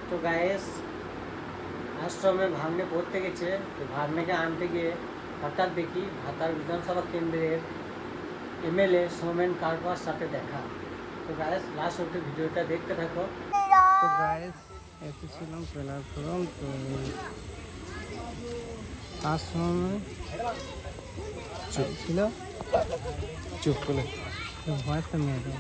তো গায়েস আশ্রমে ভাগ্নে পড়তে গেছে, তো ভাগ্নেকে আনতে গিয়ে হঠাৎ দেখি ভাতার বিধানসভা কেন্দ্রের এমএলএ সৌমেন কারপার সাথে দেখা। তো গায়েস লাস্ট অব্দি ভিডিওটা দেখতে থাকো। তো গায়েস এসেছিলাম প্ল্যাটফর্ম, তো আশ্রমে চুপ ছিল, চুপ করে ভয়েসটা নিয়ে যাও।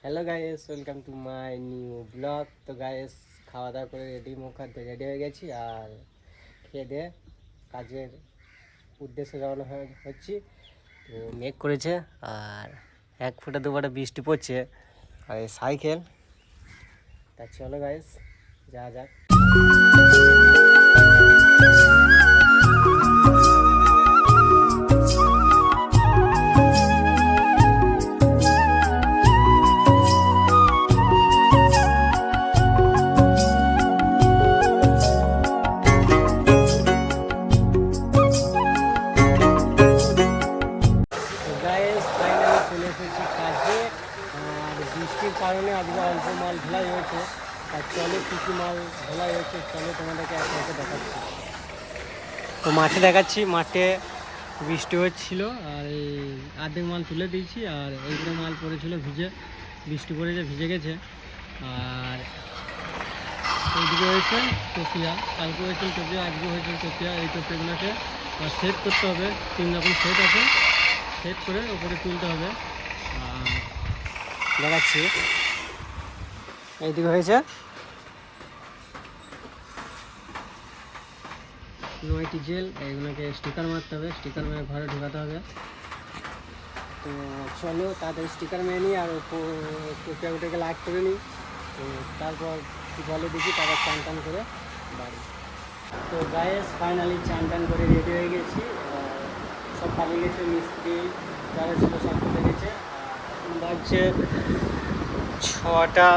Hello guys, welcome to my new blog. তো গাইস খাওয়া দাওয়া করে রেডি হয়ে গেছি, আর খেয়ে দিয়ে কাজের উদ্দেশ্যে রওনা হচ্ছি। তো মেঘ করেছে আর এক ফোঁটা দুবারে বৃষ্টি পড়ছে, আর এই সাইকেল। তা চলো গাইস যা যাক। চলে এসেছি কাজে, আর বৃষ্টির কারণে আজকে অল্প মাল ঢোলাই হয়েছে। আর চলো কী কী মাল ঢোলাই হয়েছে চলো তোমাদেরকে এক একে দেখাচ্ছি। তো মাঠে দেখাচ্ছি, মাঠে বৃষ্টি হচ্ছিল আর এই অর্ধেক মাল তুলে দিয়েছি, আর এইগুলো মাল পড়েছিল ভিজে, বৃষ্টি পড়েছে ভিজে গেছে। আর এইদিকে হয়েছে টোপিয়া, কালকে হয়েছিল টোপিয়া, আজকে হয়েছে টোপিয়া। এই টোপিয়াগুলোকে সেট করতে হবে, 3 রকম সেট আছে, সেট করে ওপরে তুলতে হবে। দেখাচ্ছি এইদিকে হয়েছে 9টি জেল, এইগুলোকে স্টিকার মারতে হবে, স্টিকার মেরে ঘরে ঢোকাতে হবে। তো চলো তাড়াতাড়ি স্টিকার মেরে নিই আর টোপিয়াগুলোকে লাইট করে নিই। তো তারপর জলে দেখি, তারপর চান টান করে বাড়ি। তো গায়েস ফাইনালি চান টান করে রেডি হয়ে গেছি, সব পালিয়ে গেছে, মিস্ত্রি যারা ছিল সব চলে গেছে। বাজছে 6টা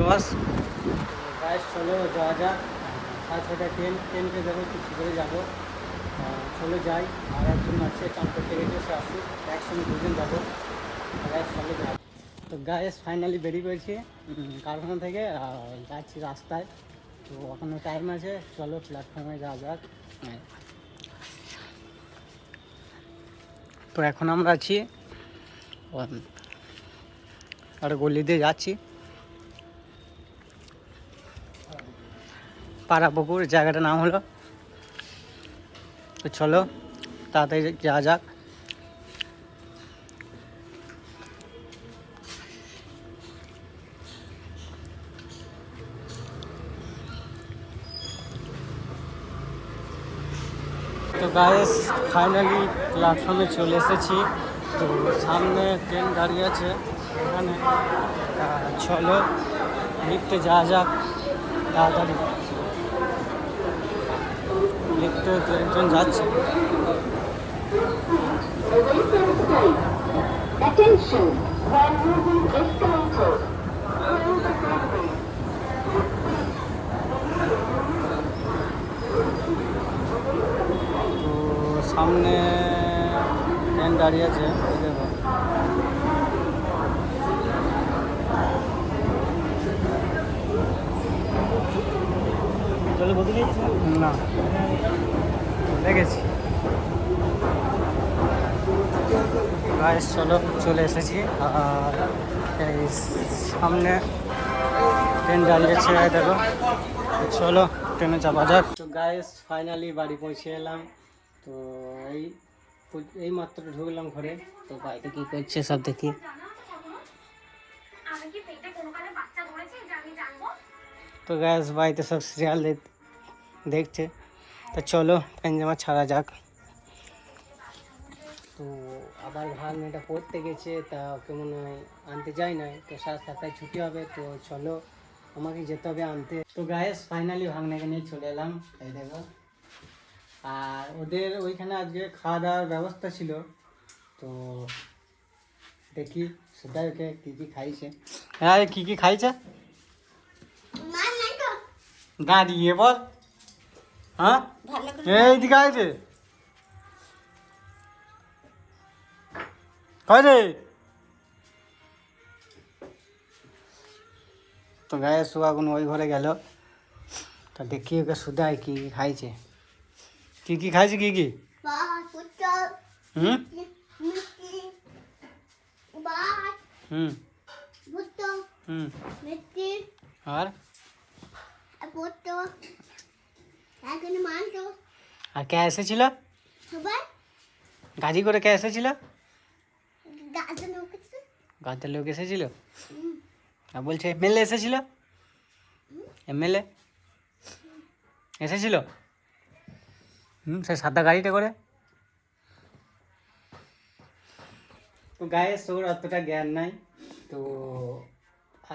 10। গায়েস চলো যাওয়া যাক, 6:30 ট্রেনকে যাবো, কী করে যাবো। চলো যাই, আর একজন আছে চান করতে গেছে, সে আসুক, একসঙ্গে দুজন যাবো। গায়েস চলো যাই। তো গায়েস ফাইনালি বেরিয়ে পড়েছি কারখানা থেকে, যাচ্ছি রাস্তায়। তো এখনও টাইম আছে, চলো প্ল্যাটফর্মে যাওয়া যাক। তো এখন আমরা আছি আর গলি দিয়ে যাচ্ছি পাড়াপুকুর, জায়গাটার নাম হলো। তো চলো তাড়াতাড়ি যাওয়া যাক। তো গাইস ফাইনালি প্ল্যাটফর্মে চলে এসেছি। তো সামনে ট্রেন দাঁড়িয়ে আছে এখানে, চলো লিফটে যাওয়া যাক তাড়াতাড়ি। লিফটে একজন যাচ্ছে। Attention, while using escalators, follow the guidelines. তো সামনে ট্রেন দাঁড়িয়ে আছে, দেখো। না দেখেছি গাইস, চলো চলে এসেছি। আর এই সামনে ট্রেন দাঁড়িয়েছে, দেখো। চলো ট্রেনে চাপা যাক। তো গাইস ফাইনালি বাড়ি পৌঁছে এলাম। তো এই মাত্র ঢুকলাম ঘরে। তো বাড়িতে কী করছে সব দেখি। তো গাইস বাড়িতে সব সিরিয়াল দেখছে। তো চলো পেনজামা ছাড়া যাক। তো আবার ভাগ্নেটা পড়তে গেছে, তা ওকে মনে হয় আনতে যাই নাই, তো 7:30 ছুটি হবে। তো চলো আমাকে যেতে হবে আনতে। তো গায়েস ফাইনালি ভাগ্নেকে নিয়ে চলে এলাম, এই দেখো। আর ওদের ওইখানে আজকে খাওয়া দাওয়ার ব্যবস্থা ছিল, তো দেখি সেটাই ওকে কী কী খাইছে। হ্যাঁ কী কী খাইছে দাঁড়িয়ে বল। হ্যাঁ এই দিকে আছে। কয় রে তো গায়ে শুয়াগুন ওই ঘরে গেল, তা দেখি ওকে শুধাই কি কি খাইছে, কি কি খাইছে, কি কি হুম হুম হুম আর আর কে এসেছিল, গাড়ি করে কে এসেছিল, গাছের লোক এসেছিল, আর বলছে এমএলএ এসেছিল, এমএলএ এসেছিল, সে সাদা গাড়িটা করে। তো গায়ে সোর অতটা জ্ঞান নাই। তো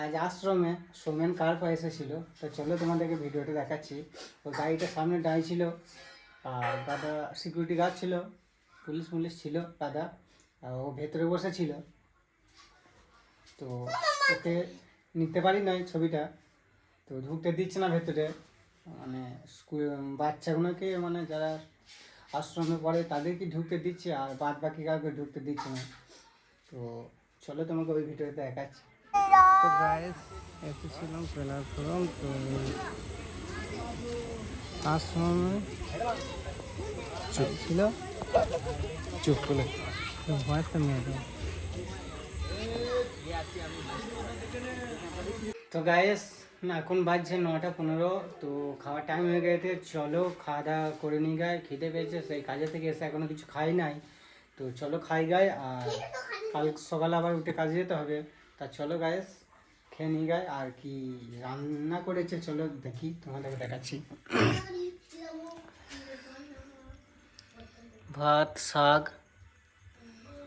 আজ আশ্রমে সোমেন কার্প এসেছিল, তো চলো তোমাদেরকে ভিডিওটা দেখাচ্ছি। তো গাড়িটার সামনে দাঁড়িয়ে ছিল, আর দাদা সিকিউরিটি গার্ড ছিল, পুলিশ ছিল দাদা, আর ও ভেতরে বসেছিল। তো ওকে নিতে পারি নাই ছবিটা, তো ঢুকতে দিচ্ছে না ভেতরে, মানে স্কুল বাচ্চাগুলোকে, মানে যারা আশ্রমে পড়ে তাদেরকে ঢুকতে দিচ্ছে, আর বাদ বাকি কাউকে ঢুকতে দিচ্ছে না। তো চলো তোমাকে ওই ভিডিওতে দেখাচ্ছি। তো গাইস এসেছিলাম প্ল্যাটফর্ম, তো আশ্রমে চুপ ছিল, চুপ করে ভয়েসটা মেয়ে। তো গাইস না এখন বাজছে 9:15, তো খাওয়ার টাইম হয়ে গেছে, চলো খাওয়া দাওয়া করে নিই গায়ে, খিদে পেয়েছে, সেই কাজে থেকে এসে এখনো কিছু খাই নাই। তো চলো খাই গায়ে, আর কাল সকালে আবার উঠে কাজে যেতে হবে। তা চলো গাইস খেয়ে নিই গায়ে, আর কি রান্না করেছে চলো দেখি, তোমাদেরকে দেখাচ্ছি। ভাত, শাক,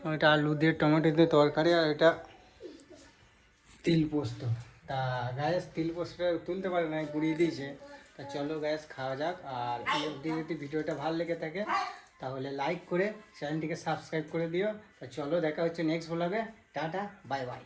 ওইটা আলু দিয়ে টমেটো দিয়ে তরকারি, আর এটা তিল পোস্ত। তা গ্যাস তিল পোস্তটা তুলতে পারে না, গুঁড়িয়ে দিয়েছে। তা চলো গ্যাস খাওয়া যাক, আর এই অবধি যদি ভিডিওটা ভালো লেগে থাকে তাহলে লাইক করে চ্যানেলটিকে সাবস্ক্রাইব করে দিও। তা চলো দেখা হচ্ছে নেক্সট ব্লগে, টাটা বাই বাই।